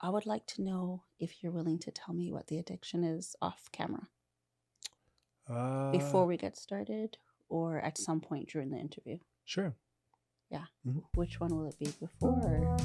I would like to know if you're willing to tell me what the addiction is off camera Uh, before we get started or at some point during the interview. sure. Yeah. Mhm. Which one will it be before?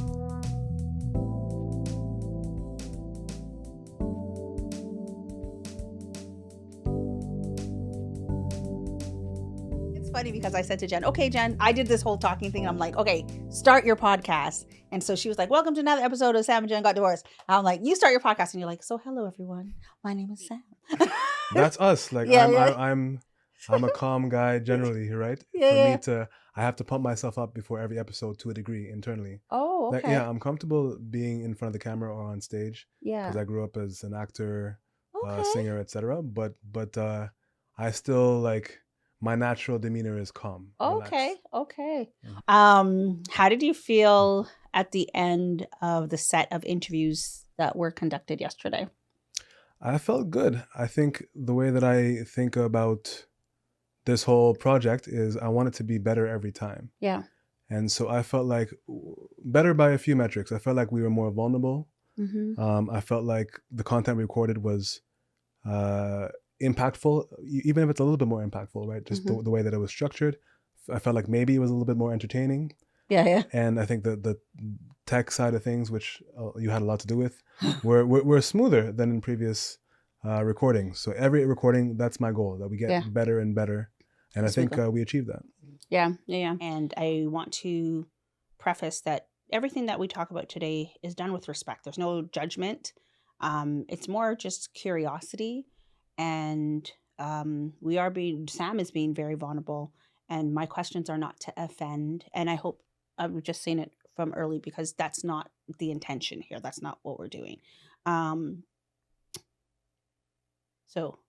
It's funny because I said to Jen, okay, Jen, I did this whole talking thing. I'm like, okay, start your podcast. And so she was like, welcome to another episode of Sam and Jen Got Divorced. I'm like, you start your podcast. And you're like, so hello, everyone. My name is Sam. That's us. Like Yeah, I'm, yeah. I'm a calm guy generally, right? Yeah, For me yeah. I have to pump myself up before every episode to a degree internally. Oh, Like, okay. yeah, I'm comfortable being in front of the camera or on stage Yeah. because I grew up as an actor, Okay. singer, etc. But I still like my natural demeanor is calm, Okay. relaxed. Okay. Mhm. How did you feel at the end of the set of interviews that were conducted yesterday? I felt good. I think the way that I think about this whole project is I want it to be better every time. Yeah. And so I felt like better by a few metrics. I felt like we were more vulnerable. Mm-hmm. I felt like the content we recorded was impactful, even if it's a little bit more impactful, right? Just Mm-hmm. the way that it was structured. I felt like maybe it was a little bit more entertaining. Yeah, yeah. And I think the tech side of things, which you had a lot to do with, were smoother than in previous recordings. So every recording, that's my goal, that we get Yeah. better and better. And I think Smoother. we achieved that. Yeah, yeah, yeah. And I want to preface that everything that we talk about today is done with respect. There's no judgment. It's more just curiosity. And Sam is being very vulnerable. And my questions are not to offend. And I hope I've just seen it from early because that's not the intention here. That's not what we're doing. So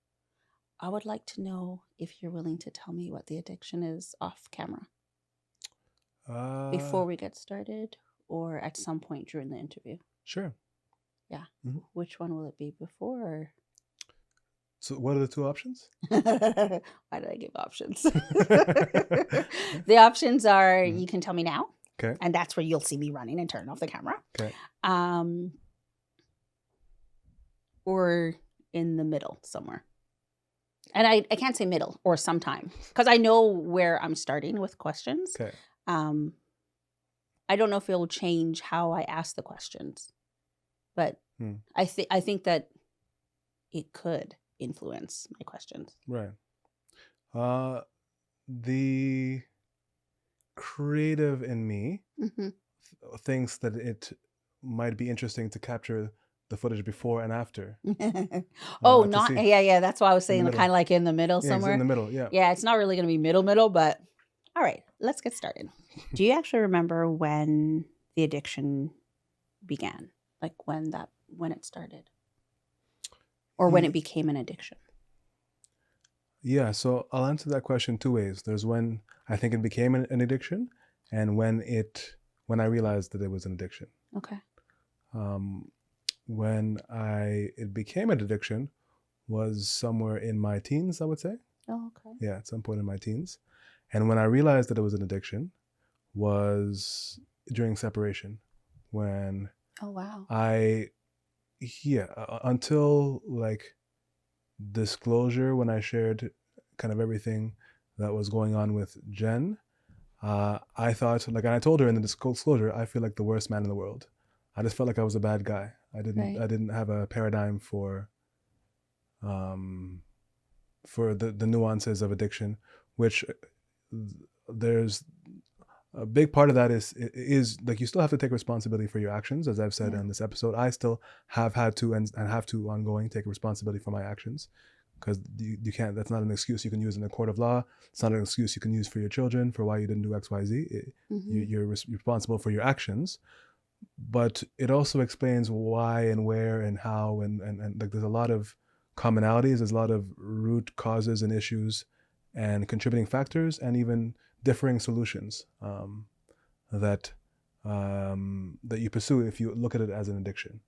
I would like to know if you're willing to tell me what the addiction is off camera before we get started or at some point during the interview. Sure. Yeah. Mhm. Which one will it be before? So what are the two options? Why did I give options? The options are you can tell me now. Okay. And that's where you'll see me running and turn off the camera. Okay. Or in the middle somewhere. And I can't say middle or sometime because I know where I'm starting with questions. Okay. I don't know if it will change how I ask the questions, but I think that it could influence my questions. Right. The creative in me thinks that it might be interesting to capture the footage before and after. Yeah. That's why I was saying kind of like in the middle somewhere. In the middle, yeah. Yeah, it's not really going to be middle, but all right, let's get started. Do you actually remember when the addiction began? Like when it started? Or when it became an addiction? Yeah, so I'll answer that question two ways. There's when I think it became an addiction and when I realized that it was an addiction. Okay. When it became an addiction was somewhere in my teens, I would say. Oh, okay. Yeah, at some point in my teens. And when I realized that it was an addiction was during separation, when oh wow, until like disclosure, when I shared kind of everything that was going on with Jen, I thought, like, and I told her in the disclosure, I feel like the worst man in the world. I just felt like I was a bad guy. I didn't have a paradigm for the nuances of addiction, which there's a big part of that is like you still have to take responsibility for your actions, as I've said in this episode. I still have had to and have to ongoing take responsibility for my actions, because you can't. That's not an excuse you can use in a court of law. It's not an excuse you can use for your children for why you didn't do X, Y, Z. You're responsible for your actions, but it also explains why and where and how and like there's a lot of commonalities. There's a lot of root causes and issues and contributing factors and even differing solutions that you pursue if you look at it as an addiction.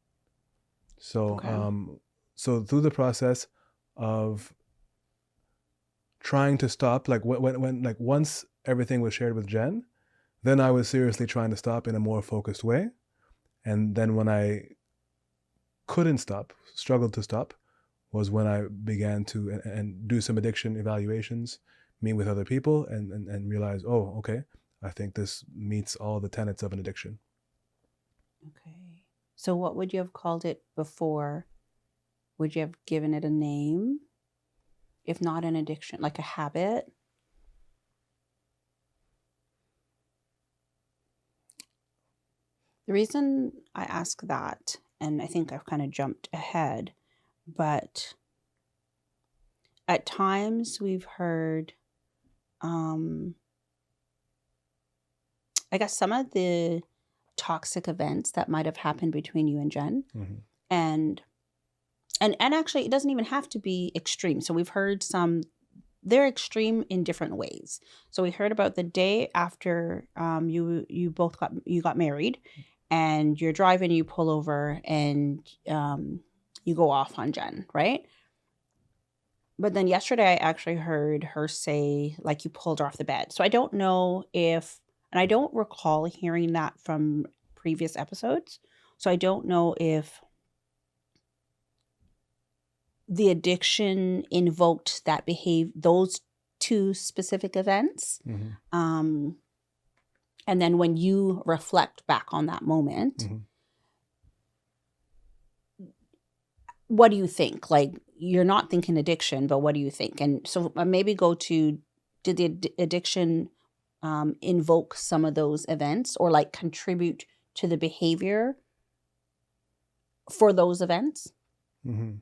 So so through the process of trying to stop, like when like once everything was shared with Jen, then I was seriously trying to stop in a more focused way. And then when I couldn't stop, struggled to stop, was when I began to and do some addiction evaluations, meet with other people, and realize, oh, okay, I think this meets all the tenets of an addiction. Okay. So what would you have called it before? Would you have given it a name? If not an addiction, like a habit? The reason I ask that, and I think I've kind of jumped ahead, but at times we've heard, I guess, some of the toxic events that might have happened between you and Jen. Mm-hmm. And actually, it doesn't even have to be extreme. So we've heard some, they're extreme in different ways. So we heard about the day after you both got married, and you're driving, you pull over, and you go off on Jen, right? But then yesterday I actually heard her say, like, you pulled her off the bed. So I don't know if, and I don't recall hearing that from previous episodes. So I don't know if the addiction invoked that those two specific events. Mm-hmm. And then when you reflect back on that moment, Mm-hmm. what do you think? Like, you're not thinking addiction, but what do you think? And so maybe go to, did the addiction invoke some of those events, or like contribute to the behavior for those events? Mm-hmm.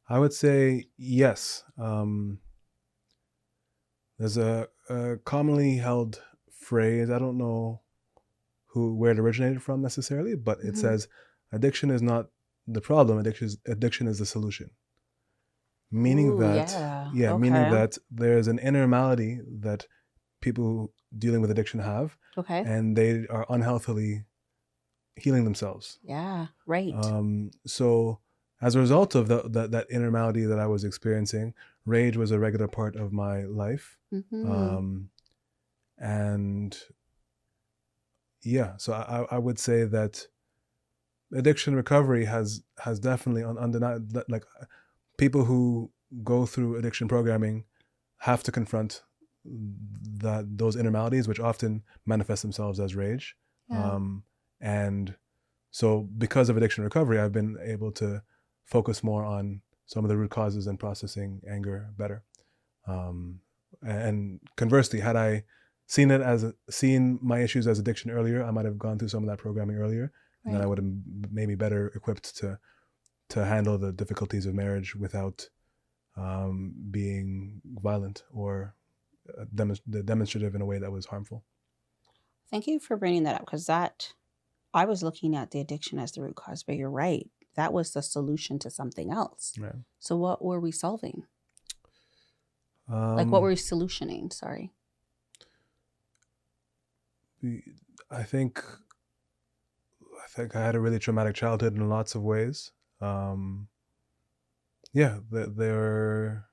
I would say yes. There's a commonly held phrase. I don't know where it originated from necessarily, but it says addiction is not the problem. Addiction is the solution. Meaning Ooh, that, yeah. meaning Okay. that there's an inner malady that people dealing with addiction have, Okay. and they are unhealthily healing themselves. Yeah. Right. So as a result of that inner malady that I was experiencing, rage was a regular part of my life. Mm-hmm. And yeah, so I would say that addiction recovery has definitely undeniable, like, people who go through addiction programming have to confront those inner maladies, which often manifest themselves as rage. Yeah. And so because of addiction recovery, I've been able to focus more on some of the root causes and processing anger better. And conversely, had I seen my issues as addiction earlier, I might have gone through some of that programming earlier, and then I would have maybe better equipped to handle the difficulties of marriage without being violent or demonstrative in a way that was harmful. Thank you for bringing that up, because I was looking at the addiction as the root cause, but you're right. That was the solution to something else. Right. So what were we solving? Like, what were we solutioning? Sorry. I think I had a really traumatic childhood in lots of ways. Yeah, there,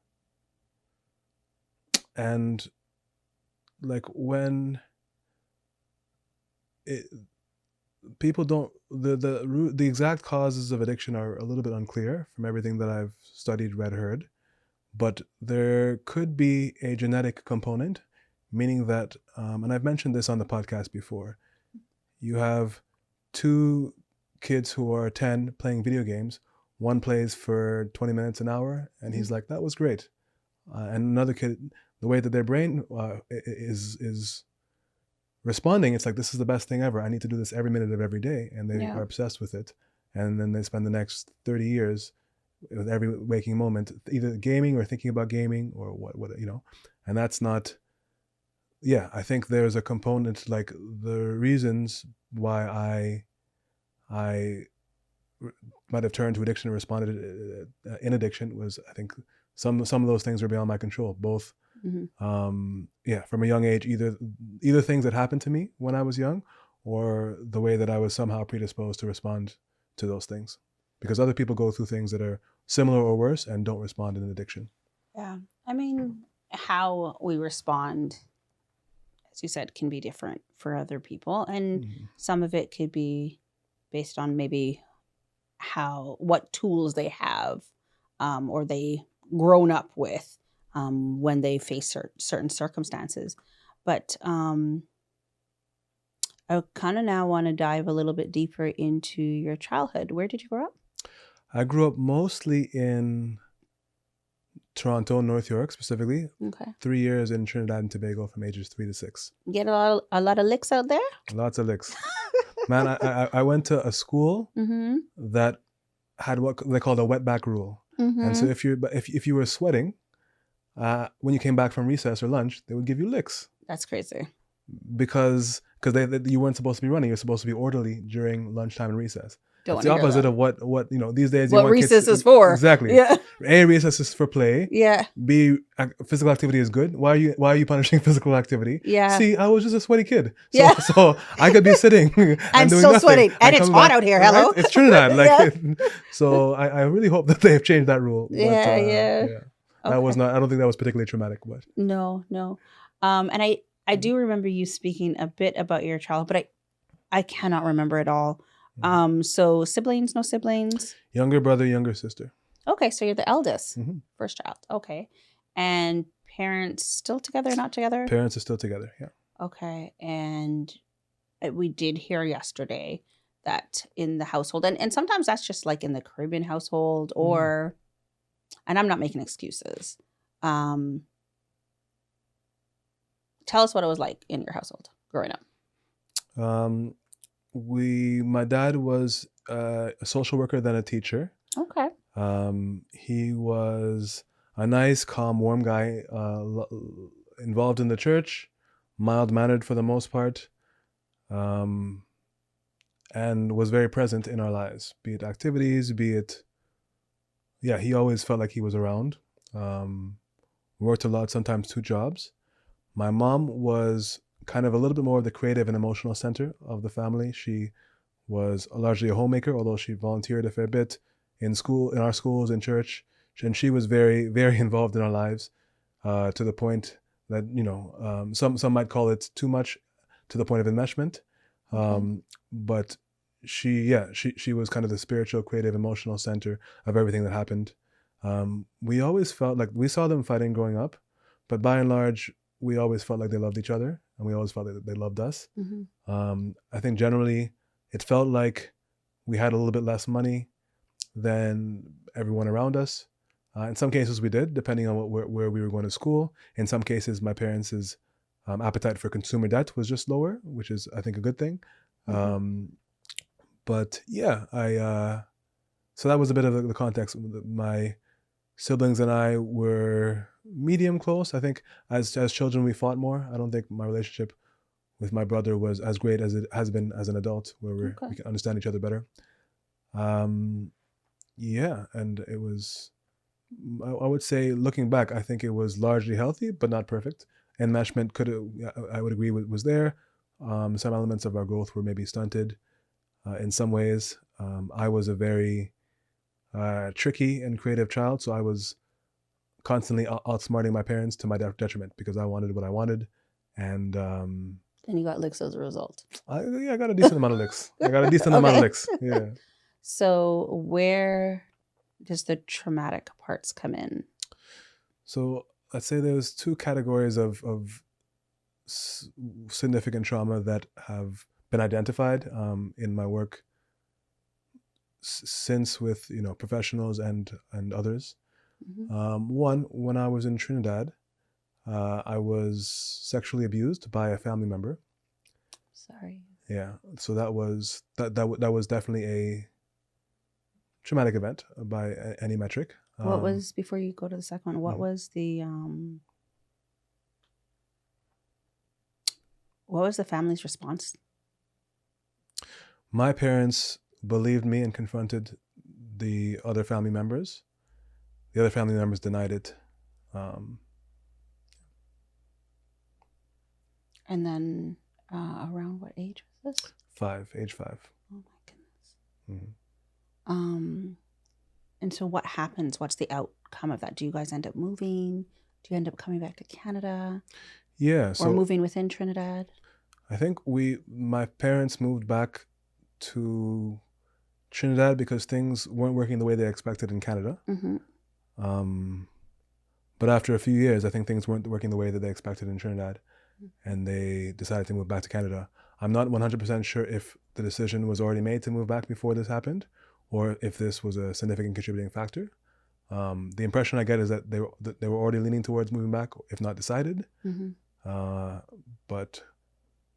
and like when people don't, the exact causes of addiction are a little bit unclear from everything that I've studied, read, heard, but there could be a genetic component, meaning that, and I've mentioned this on the podcast before, you have two kids who are 10 playing video games. One plays for 20 minutes, an hour, and he's like, that was great. And another kid, the way that their brain is responding, it's like, this is the best thing ever. I need to do this every minute of every day. And they are obsessed with it. And then they spend the next 30 years with every waking moment either gaming or thinking about gaming or what and that's not, I think there's a component, like the reasons why I might have turned to addiction and responded in addiction was, I think some of those things were beyond my control, both from a young age, either things that happened to me when I was young, or the way that I was somehow predisposed to respond to those things, because other people go through things that are similar or worse and don't respond in addiction. Yeah. I mean, how we respond, as you said, can be different for other people. And some of it could be based on maybe what tools they have, or they grown up with, when they face certain circumstances. But I kind of now want to dive a little bit deeper into your childhood. Where did you grow up? I grew up mostly in Toronto, North York specifically. Okay. 3 years in Trinidad and Tobago from ages 3 to 6. Get a lot of licks out there? Lots of licks. Man, I went to a school Mm-hmm. that had what they called a wetback rule. And so Mm-hmm. if you were sweating, when you came back from recess or lunch, they would give you licks That's crazy. because you weren't supposed to be running. You're supposed to be orderly during lunchtime and recess. Don't It's want the to hear opposite that. of what these days you What want recess kids is for. exactly. Yeah. A, recess is for play. Yeah. B, physical activity is good. Why are you punishing physical activity? Yeah. C, I was just a sweaty kid. So Yeah. so I could be sitting and I'm doing still nothing. sweating. And it's coming hot back- out here. right? Hello. It's Trinidad. Yeah. So I really hope that they've changed that rule. But, Yeah. yeah. That was Okay. not. I don't think that was particularly traumatic. But No. And I do remember you speaking a bit about your childhood, but I cannot remember it all. So siblings, no siblings? younger brother, younger sister. Okay, so you're the eldest, Mhm. first child. Okay. And parents still together, not together? Parents are still together. Yeah. Okay. And we did hear yesterday that in the household, and sometimes that's just like in the Caribbean household, or, and I'm not making excuses. Tell us what it was like in your household growing up. My dad was a social worker, then a teacher. Okay. He was a nice, calm, warm guy, involved in the church, mild-mannered for the most part, and was very present in our lives, be it activities, be it, he always felt like he was around. Worked a lot, sometimes 2 jobs. My mom was kind of a little bit more of the creative and emotional center of the family. She was largely a homemaker, although she volunteered a fair bit in school, in our schools, in church, and she was very, very involved in our lives, to the point that some might call it too much, to the point of enmeshment. But she was kind of the spiritual, creative, emotional center of everything that happened. We always felt like we saw them fighting growing up, but by and large, we always felt like they loved each other, and we always felt that they loved us. I think generally it felt like we had a little bit less money than everyone around us. In some cases we did, depending on where we were going to school. In some cases, my parents' appetite for consumer debt was just lower, which is, I think, a good thing. But yeah, so that was a bit of the context. My siblings and I were medium close. I think as children we fought more. I don't think my relationship with my brother was as great as it has been as an adult, where we can understand each other better. And it was, I would say, looking back, I think it was largely healthy, but not perfect. Enmeshment I would agree, was there. Some elements of our growth were maybe stunted in some ways. I was a very tricky and creative child, so I was constantly outsmarting my parents to my detriment because I wanted what I wanted, and then you got licks as a result. I got a decent amount of licks. I got a decent amount of licks. Yeah. So where does the traumatic parts come in? So let's say there's 2 categories of significant trauma that have been identified in my work since with professionals and others. One, when I was in Trinidad, I was sexually abused by a family member. Sorry. Yeah, so that was definitely a traumatic event by any metric. What was, before you go to the second one, what was the family's response? My parents believed me and confronted the other family members. The other family members denied it. And then around what age was this? Age 5. Oh my goodness. And so what happens? What's the outcome of that? Do you guys end up moving? Do you end up coming back to Canada? Yeah. Or moving within Trinidad? I think my parents moved back to Trinidad because things weren't working the way they expected in Canada. Mm-hmm. But after a few years, I think things weren't working the way that they expected in Trinidad, and they decided to move back to Canada. I'm not 100% sure if the decision was already made to move back before this happened, or if this was a significant contributing factor. The impression I get is that they were already leaning towards moving back, if not decided. Mm-hmm. But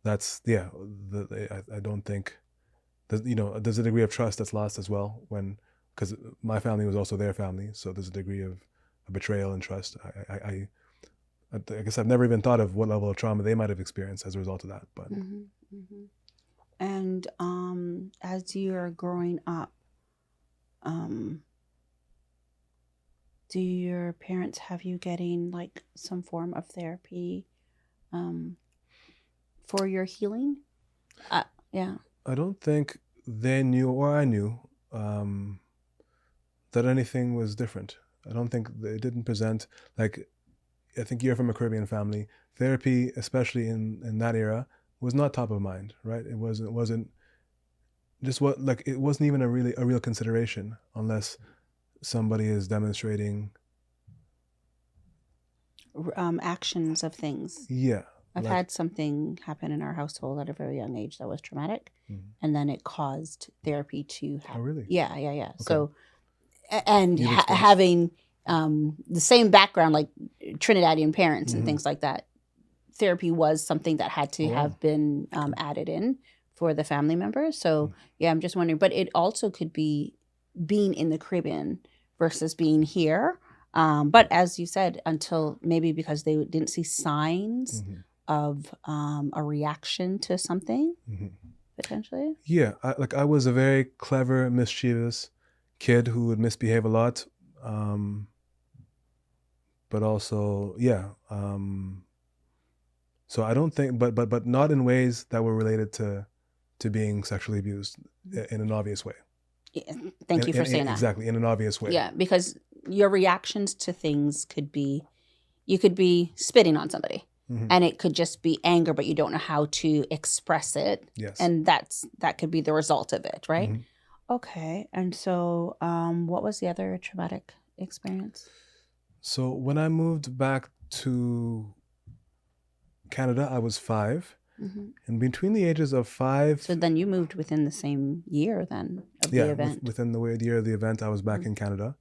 that's I don't think there's a degree of trust that's lost as well because my family was also their family, so there's a degree of betrayal and trust. I guess I've never even thought of what level of trauma they might have experienced as a result of that. But Mm-hmm. Mm-hmm. And as you're growing up, do your parents have you getting like some form of therapy for your healing? Yeah. I don't think they knew or I knew that anything was different. I don't think they didn't present like. I think you're from a Caribbean family. Therapy, especially in that era, was not top of mind, right? It wasn't just what like it wasn't even a real consideration unless somebody is demonstrating Actions of things. Yeah. I've had something happen in our household at a very young age that was traumatic, and then it caused therapy to happen. Oh, really? Yeah. Okay. So, and having the same background, like Trinidadian parents and things like that, therapy was something that had to have been added in for the family members. So, yeah, I'm just wondering, but it also could be being in the Caribbean versus being here. But as you said, until maybe because they didn't see signs of a reaction to something, potentially. Yeah, I was a very clever, mischievous kid who would misbehave a lot, but also, yeah. So I don't think, but not in ways that were related to being sexually abused in an obvious way. Yeah, thank you for saying that. Exactly, in an obvious way. Yeah, because your reactions to things could be, you could be spitting on somebody, and it could just be anger, but you don't know how to express it. Yes. And that could be the result of it, right? Okay. And so what was the other traumatic experience? So when I moved back to Canada, I was 5. And between the ages of 5... So then you moved within the same year then of the event. Within the year of the event, I was back in Canada.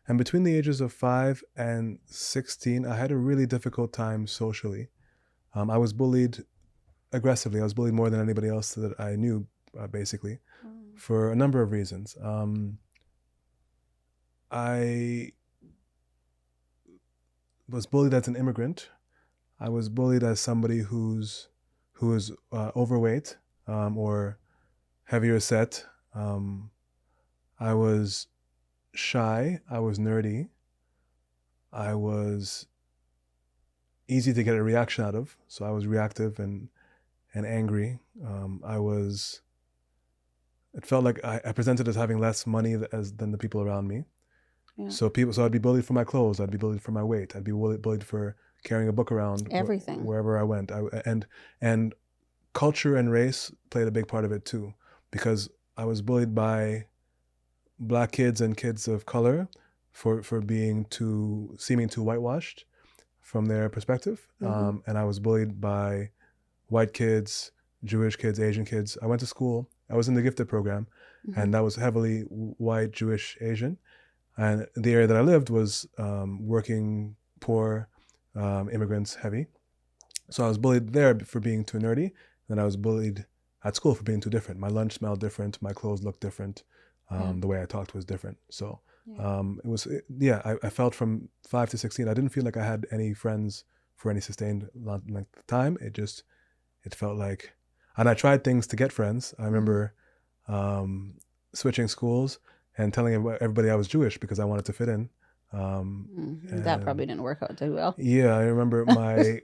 And between the ages of 5 and 16, I had a really difficult time socially. I was bullied aggressively. I was bullied more than anybody else that I knew, basically, for a number of reasons. I was bullied as an immigrant. I was bullied as somebody who is overweight or heavier set. I was shy. I was nerdy. I was easy to get a reaction out of, so I was reactive and angry. It felt like I presented as having less money than the people around me. Yeah. So I'd be bullied for my clothes. I'd be bullied for my weight. I'd be bullied for carrying a book around everything wherever I went. And culture and race played a big part of it too, because I was bullied by Black kids and kids of color for seeming too whitewashed from their perspective. And I was bullied by white kids, Jewish kids, Asian kids. I went to school. I was in the gifted program, and that was heavily white, Jewish, Asian. And the area that I lived was working, poor, immigrants heavy. So I was bullied there for being too nerdy. And I was bullied at school for being too different. My lunch smelled different. My clothes looked different. The way I talked was different. So I felt from 5 to 16, I didn't feel like I had any friends for any sustained length of time. It felt like, and I tried things to get friends. I remember switching schools and telling everybody I was Jewish because I wanted to fit in. That probably didn't work out too well. Yeah, I remember my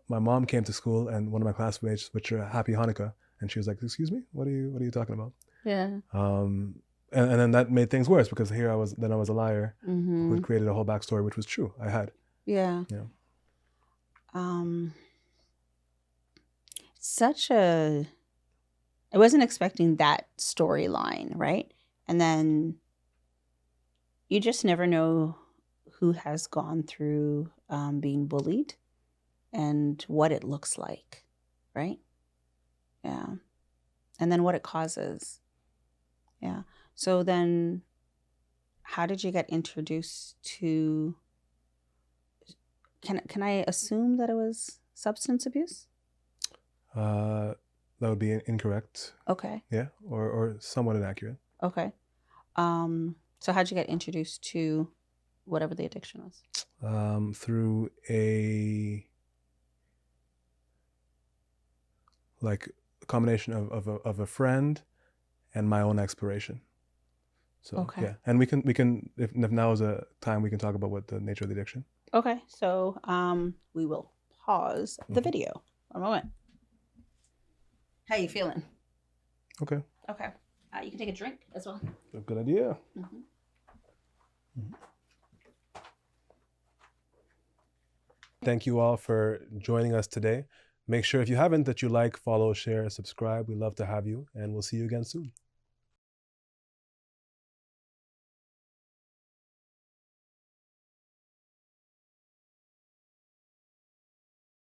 my mom came to school, and one of my classmates wished her Happy Hanukkah, and she was like, "Excuse me, what are you talking about?" Yeah. And then that made things worse because here I was a liar who had created a whole backstory, which was true. I had. Yeah. Yeah. I wasn't expecting that storyline, right? And then you just never know who has gone through being bullied and what it looks like, right? Yeah. And then what it causes. Yeah. So then how did you get introduced to, can I assume that it was substance abuse? That would be incorrect. Okay. Yeah, or somewhat inaccurate. Okay. So how'd you get introduced to whatever the addiction was? Through a combination of a friend and my own exploration. So Okay. yeah, and we can if now is a time we can talk about what the nature of the addiction. Okay. So we will pause the video for a moment. How you feeling? Okay. Okay. You can take a drink as well. A good idea. Thank you all for joining us today. Make sure if you haven't that you like, follow, share, subscribe. We love to have you, and we'll see you again soon.